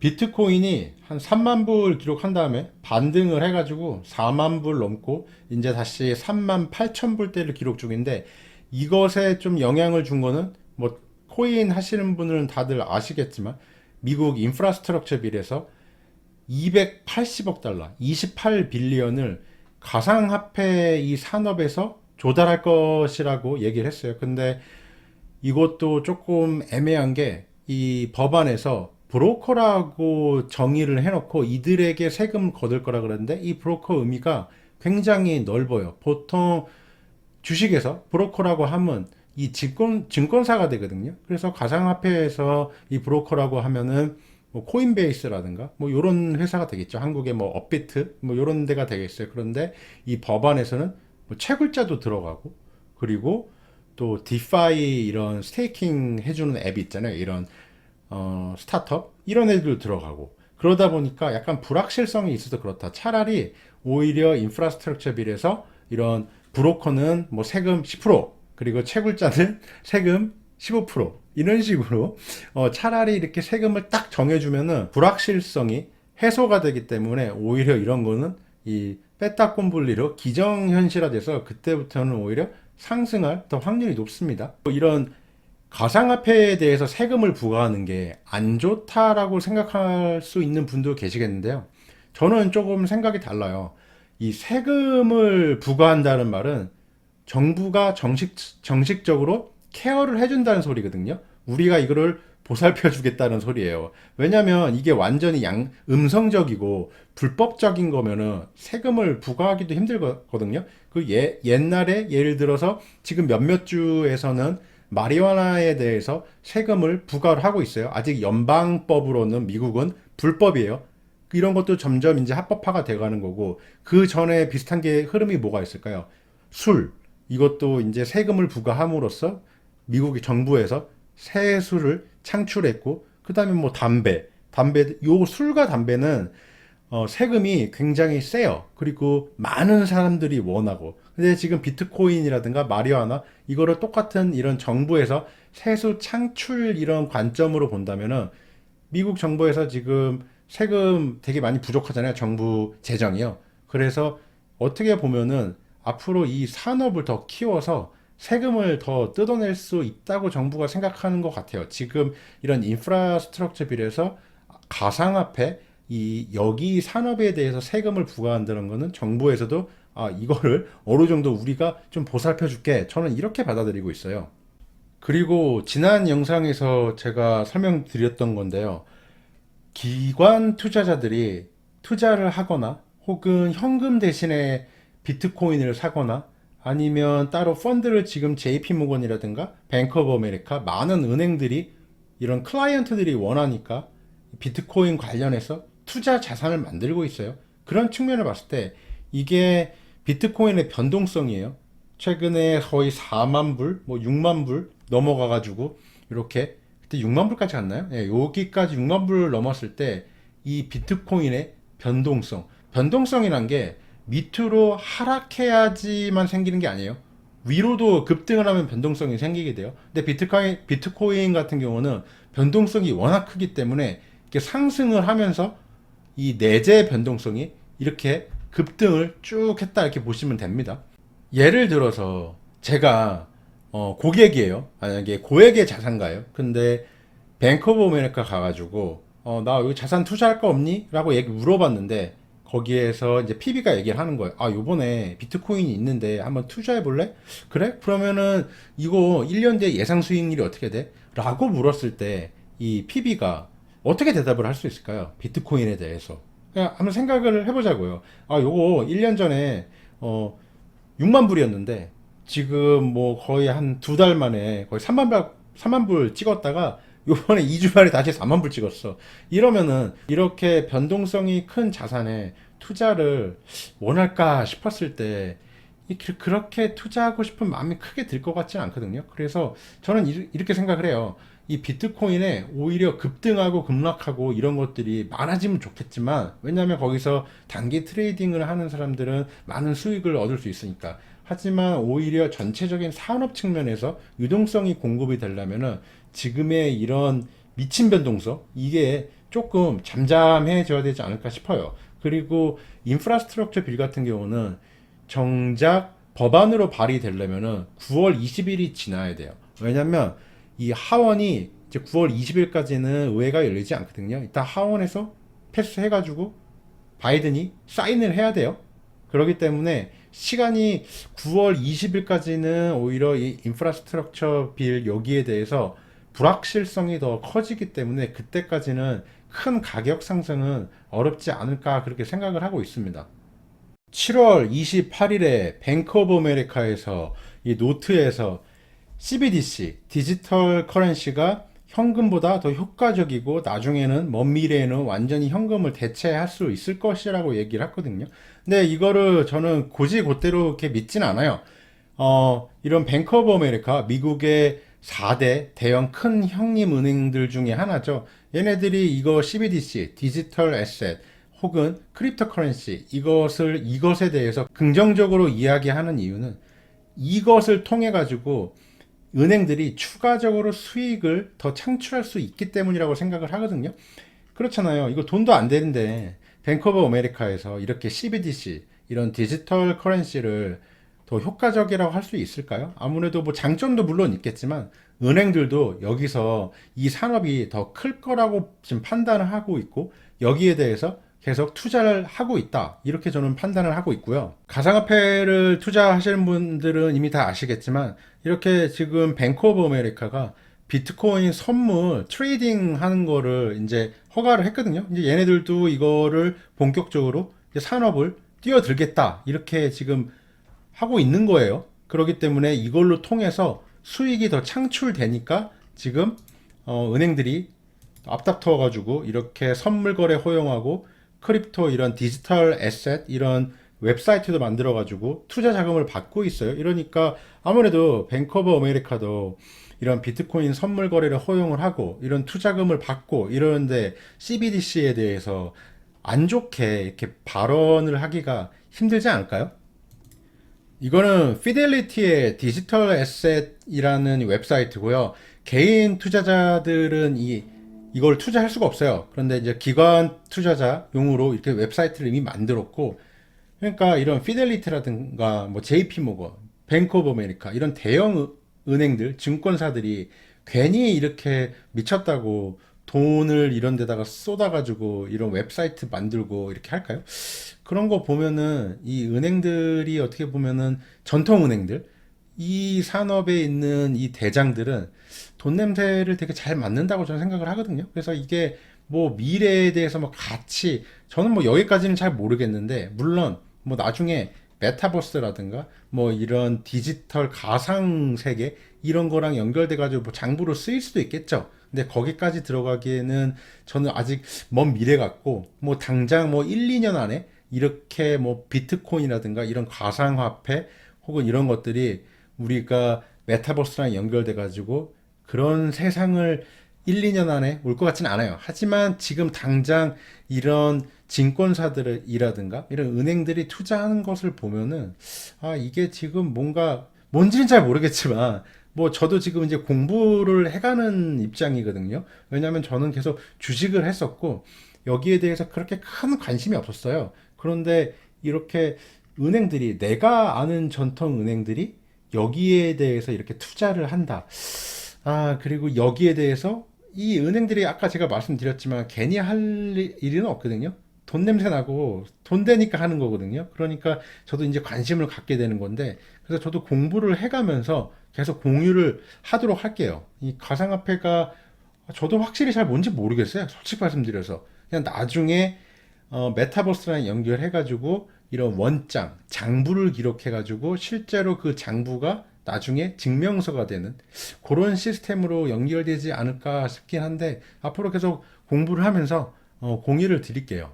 비트코인이 한 3만 불 기록한 다음에 반등을 해가지고 4만 불 넘고 이제 다시 3만 8천 불대를 기록 중인데, 이것에 좀 영향을 준 거는 뭐 코인 하시는 분들은 다들 아시겠지만 미국 인프라스트럭처 빌에서 280억 달러, 28 빌리언을 가상화폐 이 산업에서 조달할 것이라고 얘기를 했어요. 근데 이것도 조금 애매한 게, 이 법안에서 브로커라고 정의를 해놓고 이들에게 세금 거둘 거라 그러는데, 이 브로커 의미가 굉장히 넓어요. 보통 주식에서 브로커라고 하면 이 증권사가 되거든요. 그래서 가상화폐에서 이 브로커라고 하면은 뭐 코인베이스라든가 뭐 이런 회사가 되겠죠. 한국의 뭐 업비트 뭐 이런 데가 되겠어요. 그런데 이 법안에서는 뭐 채굴자도 들어가고, 그리고 또 디파이 이런 스테이킹 해주는 앱이 있잖아요. 이런 스타트업 이런 애들 들어가고, 그러다 보니까 약간 불확실성이 있어서 그렇다. 차라리 오히려 인프라스트럭처 빌에서 이런 브로커는 뭐 세금 10%, 그리고 채굴자는 세금 15% 이런 식으로 차라리 이렇게 세금을 딱 정해주면은 불확실성이 해소가 되기 때문에, 오히려 이런 거는 이 빼딱본 분리로 기정현실화돼서 그때부터는 오히려 상승할 더 확률이 높습니다. 이런 가상화폐에 대해서 세금을 부과하는 게 안 좋다라고 생각할 수 있는 분도 계시겠는데요. 저는 조금 생각이 달라요. 이 세금을 부과한다는 말은 정부가 정식적으로 케어를 해준다는 소리거든요. 우리가 이거를 보살펴 주겠다는 소리예요. 왜냐면 이게 완전히 음성적이고 불법적인 거면은 세금을 부과하기도 힘들거든요. 옛날에 예를 들어서 지금 몇몇 주에서는 마리화나에 대해서 세금을 부과를 하고 있어요. 아직 연방법으로는 미국은 불법이에요. 이런 것도 점점 이제 합법화가 돼가는 거고, 그 전에 비슷한 게 흐름이 뭐가 있을까요? 술. 이것도 이제 세금을 부과함으로써 미국의 정부에서 새 술을 창출했고, 그 다음에 뭐 요 술과 담배는 세금이 굉장히 세요. 그리고 많은 사람들이 원하고. 근데 지금 비트코인이라든가 마리화나 이거를 똑같은 이런 정부에서 세수 창출 이런 관점으로 본다면은, 미국 정부에서 지금 세금 되게 많이 부족하잖아요. 정부 재정이요. 그래서 어떻게 보면은 앞으로 이 산업을 더 키워서 세금을 더 뜯어낼 수 있다고 정부가 생각하는 것 같아요. 지금 이런 인프라스트럭처 빌에서 가상화폐 이 여기 산업에 대해서 세금을 부과한다는 거는 정부에서도 이거를 어느 정도 우리가 좀 보살펴 줄게, 저는 이렇게 받아들이고 있어요. 그리고 지난 영상에서 제가 설명드렸던 건데요. 기관 투자자들이 투자를 하거나 혹은 현금 대신에 비트코인을 사거나, 아니면 따로 펀드를 지금 JP 모건이라든가 뱅크 오브 아메리카 많은 은행들이 이런 클라이언트들이 원하니까 비트코인 관련해서 투자 자산을 만들고 있어요. 그런 측면을 봤을 때 이게 비트코인의 변동성이에요. 최근에 거의 4만 불, 뭐 6만 불 넘어가가지고 이렇게, 그때 6만 불까지 갔나요? 예, 여기까지 6만 불 넘었을 때 이 비트코인의 변동성이란 게 밑으로 하락해야지만 생기는 게 아니에요. 위로도 급등을 하면 변동성이 생기게 돼요. 근데 비트코인 같은 경우는 변동성이 워낙 크기 때문에 이렇게 상승을 하면서 이 내재 변동성이 이렇게 급등을 쭉 했다 이렇게 보시면 됩니다. 예를 들어서 제가 고객이에요. 만약에 고액의 자산가예요. 근데 뱅크 오브 아메리카 가가지고 나 여기 자산 투자할 거 없니? 라고 물어봤는데, 거기에서 이제 PB가 얘기를 하는 거예요. 요번에 비트코인이 있는데 한번 투자해 볼래? 그래? 그러면은 이거 1년 뒤에 예상 수익률이 어떻게 돼? 라고 물었을 때 이 PB가 어떻게 대답을 할 수 있을까요? 비트코인에 대해서. 그냥 한번 생각을 해보자고요. 요거 1년 전에 6만 불이었는데 지금 뭐 거의 한 2달 만에 거의 3만 불 찍었다가 요번에 2주 만에 다시 4만 불 찍었어. 이러면은 이렇게 변동성이 큰 자산에 투자를 원할까 싶었을 때 그렇게 투자하고 싶은 마음이 크게 들 것 같지는 않거든요. 그래서 저는 이렇게 생각을 해요. 이 비트코인에 오히려 급등하고 급락하고 이런 것들이 많아지면 좋겠지만, 왜냐하면 거기서 단기 트레이딩을 하는 사람들은 많은 수익을 얻을 수 있으니까. 하지만 오히려 전체적인 산업 측면에서 유동성이 공급이 되려면은 지금의 이런 미친 변동성, 이게 조금 잠잠해져야 되지 않을까 싶어요. 그리고 인프라스트럭처 빌 같은 경우는 정작 법안으로 발의되려면은 9월 20일이 지나야 돼요. 왜냐면 이 하원이 이제 9월 20일까지는 의회가 열리지 않거든요. 이따 하원에서 패스해가지고 바이든이 사인을 해야 돼요. 그렇기 때문에 시간이 9월 20일까지는 오히려 이 인프라스트럭처 빌 여기에 대해서 불확실성이 더 커지기 때문에 그때까지는 큰 가격 상승은 어렵지 않을까 그렇게 생각을 하고 있습니다. 7월 28일에 뱅크 오브 아메리카에서 이 노트에서 CBDC, 디지털 커런시가 현금보다 더 효과적이고 나중에는 먼 미래에는 완전히 현금을 대체할 수 있을 것이라고 얘기를 했거든요. 근데 이거를 저는 굳이 그대로 이렇게 믿진 않아요. 이런 뱅크 오브 아메리카, 미국의 4대 대형 큰 형님 은행들 중에 하나죠. 얘네들이 이거 CBDC, 디지털 에셋, 혹은 크립토 커런시, 이것에 대해서 긍정적으로 이야기하는 이유는 이것을 통해 가지고 은행들이 추가적으로 수익을 더 창출할 수 있기 때문이라고 생각을 하거든요. 그렇잖아요. 이거 돈도 안 되는데 뱅크 오브 아메리카에서 이렇게 CBDC 이런 디지털 커런시를 더 효과적이라고 할 수 있을까요? 아무래도 뭐 장점도 물론 있겠지만 은행들도 여기서 이 산업이 더 클 거라고 지금 판단을 하고 있고 여기에 대해서 계속 투자를 하고 있다. 이렇게 저는 판단을 하고 있고요. 가상화폐를 투자하시는 분들은 이미 다 아시겠지만 이렇게 지금 뱅크 오브 아메리카가 비트코인 선물 트레이딩 하는 거를 이제 허가를 했거든요. 이제 얘네들도 이거를 본격적으로 이제 산업을 뛰어들겠다. 이렇게 지금 하고 있는 거예요. 그렇기 때문에 이걸로 통해서 수익이 더 창출되니까 지금 은행들이 앞다퉈 가지고 이렇게 선물 거래 허용하고 크립토 이런 디지털 에셋 이런 웹사이트도 만들어 가지고 투자 자금을 받고 있어요. 이러니까 아무래도 뱅크 오브 아메리카도 이런 비트코인 선물 거래를 허용을 하고 이런 투자금을 받고 이러는데 CBDC에 대해서 안 좋게 이렇게 발언을 하기가 힘들지 않을까요? 이거는 피델리티의 디지털 에셋이라는 웹사이트고요. 개인 투자자들은 이걸 투자할 수가 없어요. 그런데 이제 기관 투자자용으로 이렇게 웹사이트를 이미 만들었고, 그러니까 이런 피델리티라든가 뭐 JP 모건, 뱅크 오브 아메리카 이런 대형 은행들, 증권사들이 괜히 이렇게 미쳤다고 돈을 이런 데다가 쏟아가지고 이런 웹사이트 만들고 이렇게 할까요? 그런 거 보면은 이 은행들이 어떻게 보면은 전통 은행들, 이 산업에 있는 이 대장들은 돈 냄새를 되게 잘 맡는다고 저는 생각을 하거든요. 그래서 이게 뭐 미래에 대해서 뭐 같이 저는 뭐 여기까지는 잘 모르겠는데 물론 뭐 나중에 메타버스라든가 뭐 이런 디지털 가상 세계 이런 거랑 연결돼 가지고 뭐 장부로 쓰일 수도 있겠죠. 근데 거기까지 들어가기에는 저는 아직 먼 미래 같고 뭐 당장 뭐 1, 2년 안에 이렇게 뭐 비트코인이라든가 이런 가상화폐 혹은 이런 것들이 우리가 메타버스랑 연결돼 가지고 그런 세상을 1, 2년 안에 올 것 같지는 않아요. 하지만 지금 당장 이런 증권사들이라든가 이런 은행들이 투자하는 것을 보면은 이게 지금 뭔지는 잘 모르겠지만 뭐 저도 지금 이제 공부를 해가는 입장이거든요. 왜냐하면 저는 계속 주식을 했었고 여기에 대해서 그렇게 큰 관심이 없었어요. 그런데 이렇게 은행들이 내가 아는 전통 은행들이 여기에 대해서 이렇게 투자를 한다. 그리고 여기에 대해서 이 은행들이 아까 제가 말씀드렸지만 괜히 할 일은 없거든요. 돈 냄새 나고 돈 되니까 하는 거거든요. 그러니까 저도 이제 관심을 갖게 되는 건데 그래서 저도 공부를 해가면서 계속 공유를 하도록 할게요. 이 가상화폐가 저도 확실히 잘 뭔지 모르겠어요. 솔직히 말씀드려서 그냥 나중에 메타버스랑 연결해가지고 이런 원장, 장부를 기록해가지고 실제로 그 장부가 나중에 증명서가 되는 그런 시스템으로 연결되지 않을까 싶긴 한데 앞으로 계속 공부를 하면서 공유를 드릴게요.